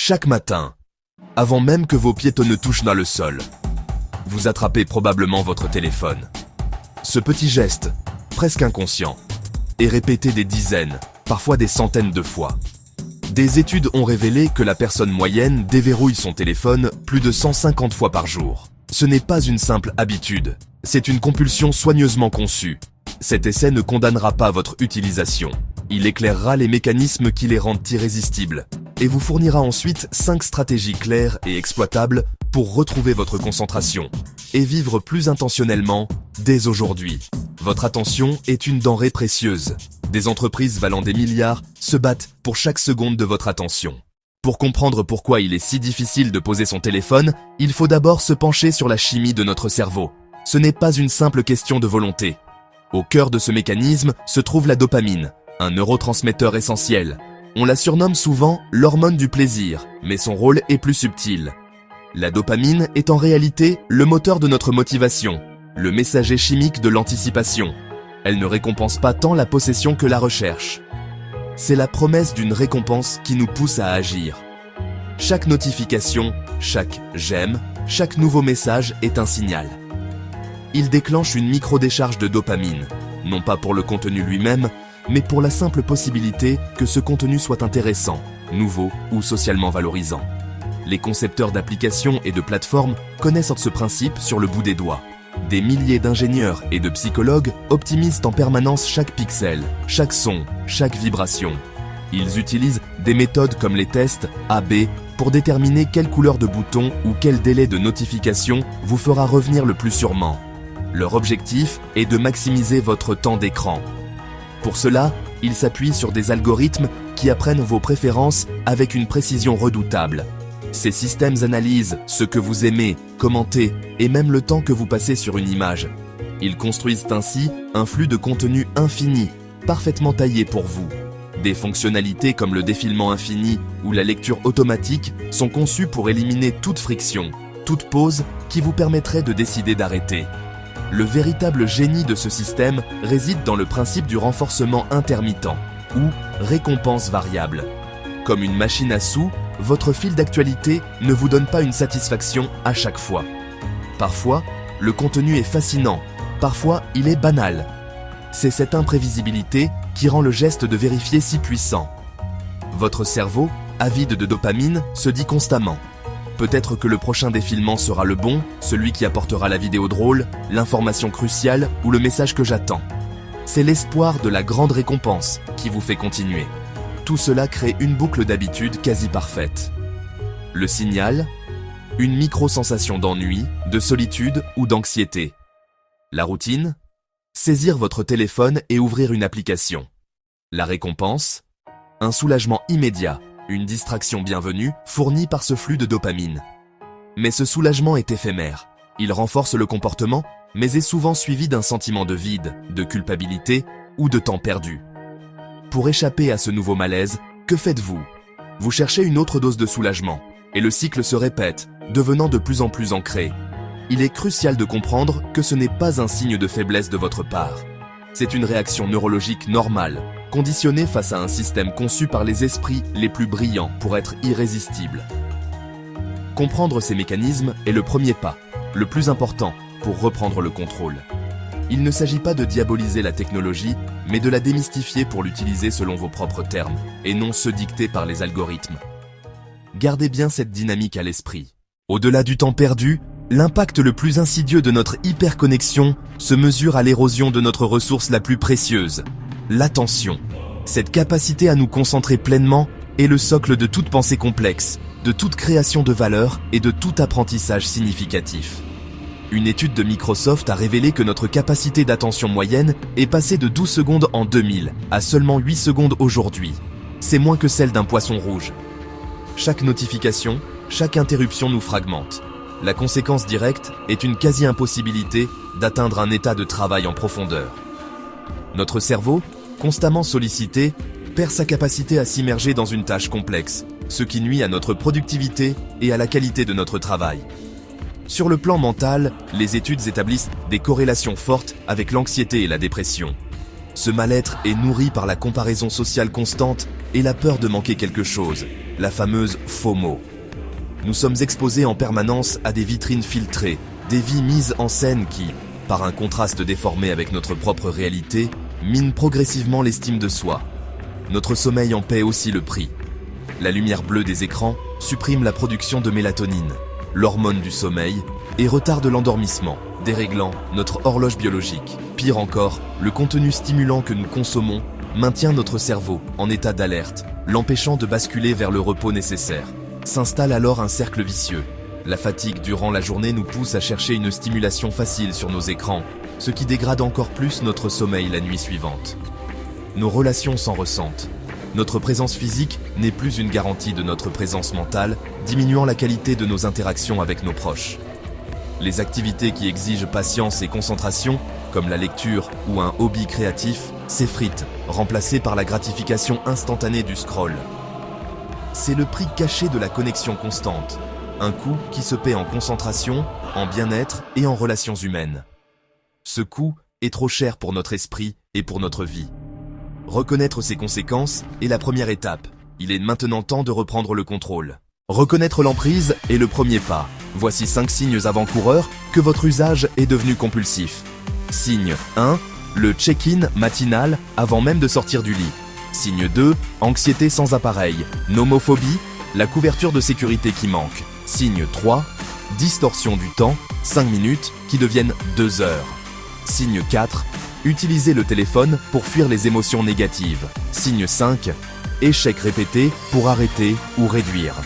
Chaque matin, avant même que vos pieds ne touchent dans le sol, vous attrapez probablement votre téléphone. Ce petit geste, presque inconscient, est répété des dizaines, parfois des centaines de fois. Des études ont révélé que la personne moyenne déverrouille son téléphone plus de 150 fois par jour. Ce n'est pas une simple habitude, c'est une compulsion soigneusement conçue. Cet essai ne condamnera pas votre utilisation. Il éclairera les mécanismes qui les rendent irrésistibles et vous fournira ensuite 5 stratégies claires et exploitables pour retrouver votre concentration et vivre plus intentionnellement dès aujourd'hui. Votre attention est une denrée précieuse. Des entreprises valant des milliards se battent pour chaque seconde de votre attention. Pour comprendre pourquoi il est si difficile de poser son téléphone, il faut d'abord se pencher sur la chimie de notre cerveau. Ce n'est pas une simple question de volonté. Au cœur de ce mécanisme se trouve la dopamine, un neurotransmetteur essentiel. On la surnomme souvent l'hormone du plaisir, mais son rôle est plus subtil. La dopamine est en réalité le moteur de notre motivation, le messager chimique de l'anticipation. Elle ne récompense pas tant la possession que la recherche. C'est la promesse d'une récompense qui nous pousse à agir. Chaque notification, chaque j'aime, chaque nouveau message est un signal. Il déclenche une micro-décharge de dopamine, non pas pour le contenu lui-même, mais pour la simple possibilité que ce contenu soit intéressant, nouveau ou socialement valorisant. Les concepteurs d'applications et de plateformes connaissent ce principe sur le bout des doigts. Des milliers d'ingénieurs et de psychologues optimisent en permanence chaque pixel, chaque son, chaque vibration. Ils utilisent des méthodes comme les tests A/B pour déterminer quelle couleur de bouton ou quel délai de notification vous fera revenir le plus sûrement. Leur objectif est de maximiser votre temps d'écran. Pour cela, ils s'appuient sur des algorithmes qui apprennent vos préférences avec une précision redoutable. Ces systèmes analysent ce que vous aimez, commentez et même le temps que vous passez sur une image. Ils construisent ainsi un flux de contenu infini, parfaitement taillé pour vous. Des fonctionnalités comme le défilement infini ou la lecture automatique sont conçues pour éliminer toute friction, toute pause qui vous permettrait de décider d'arrêter. Le véritable génie de ce système réside dans le principe du renforcement intermittent, ou récompense variable. Comme une machine à sous, votre fil d'actualité ne vous donne pas une satisfaction à chaque fois. Parfois, le contenu est fascinant, parfois il est banal. C'est cette imprévisibilité qui rend le geste de vérifier si puissant. Votre cerveau, avide de dopamine, se dit constamment « Peut-être que le prochain défilement sera le bon, celui qui apportera la vidéo drôle, l'information cruciale ou le message que j'attends. » C'est l'espoir de la grande récompense qui vous fait continuer. Tout cela crée une boucle d'habitude quasi parfaite. Le signal, une micro-sensation d'ennui, de solitude ou d'anxiété. La routine, saisir votre téléphone et ouvrir une application. La récompense, un soulagement immédiat, une distraction bienvenue fournie par ce flux de dopamine. Mais ce soulagement est éphémère. Il renforce le comportement, mais est souvent suivi d'un sentiment de vide, de culpabilité ou de temps perdu. Pour échapper à ce nouveau malaise, que faites-vous? Vous cherchez une autre dose de soulagement, et le cycle se répète, devenant de plus en plus ancré. Il est crucial de comprendre que ce n'est pas un signe de faiblesse de votre part. C'est une réaction neurologique normale, conditionnée face à un système conçu par les esprits les plus brillants pour être irrésistible. Comprendre ces mécanismes est le premier pas, le plus important, pour reprendre le contrôle. Il ne s'agit pas de diaboliser la technologie, mais de la démystifier pour l'utiliser selon vos propres termes, et non ceux dictés par les algorithmes. Gardez bien cette dynamique à l'esprit. Au-delà du temps perdu, l'impact le plus insidieux de notre hyperconnexion se mesure à l'érosion de notre ressource la plus précieuse, l'attention. Cette capacité à nous concentrer pleinement est le socle de toute pensée complexe, de toute création de valeur et de tout apprentissage significatif. Une étude de Microsoft a révélé que notre capacité d'attention moyenne est passée de 12 secondes en 2000 à seulement 8 secondes aujourd'hui. C'est moins que celle d'un poisson rouge. Chaque notification, chaque interruption nous fragmente. La conséquence directe est une quasi-impossibilité d'atteindre un état de travail en profondeur. Notre cerveau, constamment sollicité, perd sa capacité à s'immerger dans une tâche complexe, ce qui nuit à notre productivité et à la qualité de notre travail. Sur le plan mental, les études établissent des corrélations fortes avec l'anxiété et la dépression. Ce mal-être est nourri par la comparaison sociale constante et la peur de manquer quelque chose, la fameuse FOMO. Nous sommes exposés en permanence à des vitrines filtrées, des vies mises en scène qui, par un contraste déformé avec notre propre réalité, minent progressivement l'estime de soi. Notre sommeil en paie aussi le prix. La lumière bleue des écrans supprime la production de mélatonine, l'hormone du sommeil, et retarde l'endormissement, déréglant notre horloge biologique. Pire encore, le contenu stimulant que nous consommons maintient notre cerveau en état d'alerte, l'empêchant de basculer vers le repos nécessaire. S'installe alors un cercle vicieux. La fatigue durant la journée nous pousse à chercher une stimulation facile sur nos écrans, ce qui dégrade encore plus notre sommeil la nuit suivante. Nos relations s'en ressentent. Notre présence physique n'est plus une garantie de notre présence mentale, diminuant la qualité de nos interactions avec nos proches. Les activités qui exigent patience et concentration, comme la lecture ou un hobby créatif, s'effritent, remplacées par la gratification instantanée du scroll. C'est le prix caché de la connexion constante, un coût qui se paie en concentration, en bien-être et en relations humaines. Ce coût est trop cher pour notre esprit et pour notre vie. Reconnaître ses conséquences est la première étape. Il est maintenant temps de reprendre le contrôle. Reconnaître l'emprise est le premier pas. Voici 5 signes avant-coureurs que votre usage est devenu compulsif. Signe 1. Le check-in matinal avant même de sortir du lit. Signe 2. Anxiété sans appareil. Nomophobie, la couverture de sécurité qui manque. Signe 3. Distorsion du temps, 5 minutes qui deviennent 2 heures. Signe 4. Utiliser le téléphone pour fuir les émotions négatives. Signe 5. Échec répété pour arrêter ou réduire.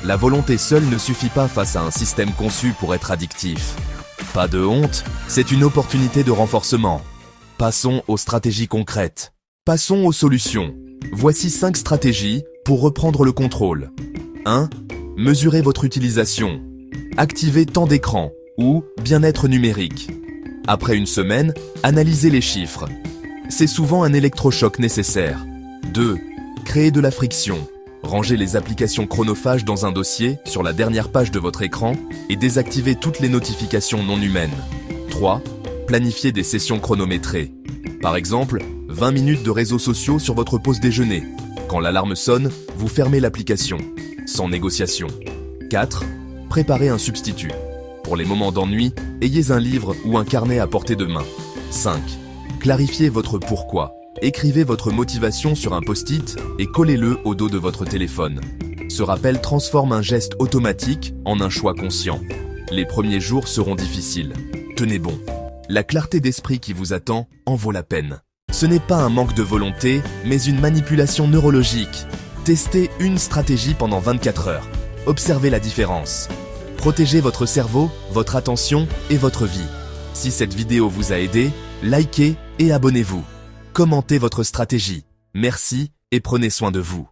La volonté seule ne suffit pas face à un système conçu pour être addictif. Pas de honte, c'est une opportunité de renforcement. Passons aux stratégies concrètes. Passons aux solutions. Voici 5 stratégies pour reprendre le contrôle. 1. Mesurez votre utilisation. Activez temps d'écran ou bien-être numérique. Après une semaine, analysez les chiffres. C'est souvent un électrochoc nécessaire. 2. Créez de la friction. Rangez les applications chronophages dans un dossier sur la dernière page de votre écran et désactivez toutes les notifications non humaines. 3. Planifiez des sessions chronométrées. Par exemple, 20 minutes de réseaux sociaux sur votre pause déjeuner. Quand l'alarme sonne, vous fermez l'application, sans négociation. 4. Préparez un substitut. Pour les moments d'ennui, ayez un livre ou un carnet à portée de main. 5. Clarifiez votre pourquoi. Écrivez votre motivation sur un post-it et collez-le au dos de votre téléphone. Ce rappel transforme un geste automatique en un choix conscient. Les premiers jours seront difficiles. Tenez bon. La clarté d'esprit qui vous attend en vaut la peine. Ce n'est pas un manque de volonté, mais une manipulation neurologique. Testez une stratégie pendant 24 heures. Observez la différence. Protégez votre cerveau, votre attention et votre vie. Si cette vidéo vous a aidé, likez et abonnez-vous. Commentez votre stratégie. Merci et prenez soin de vous.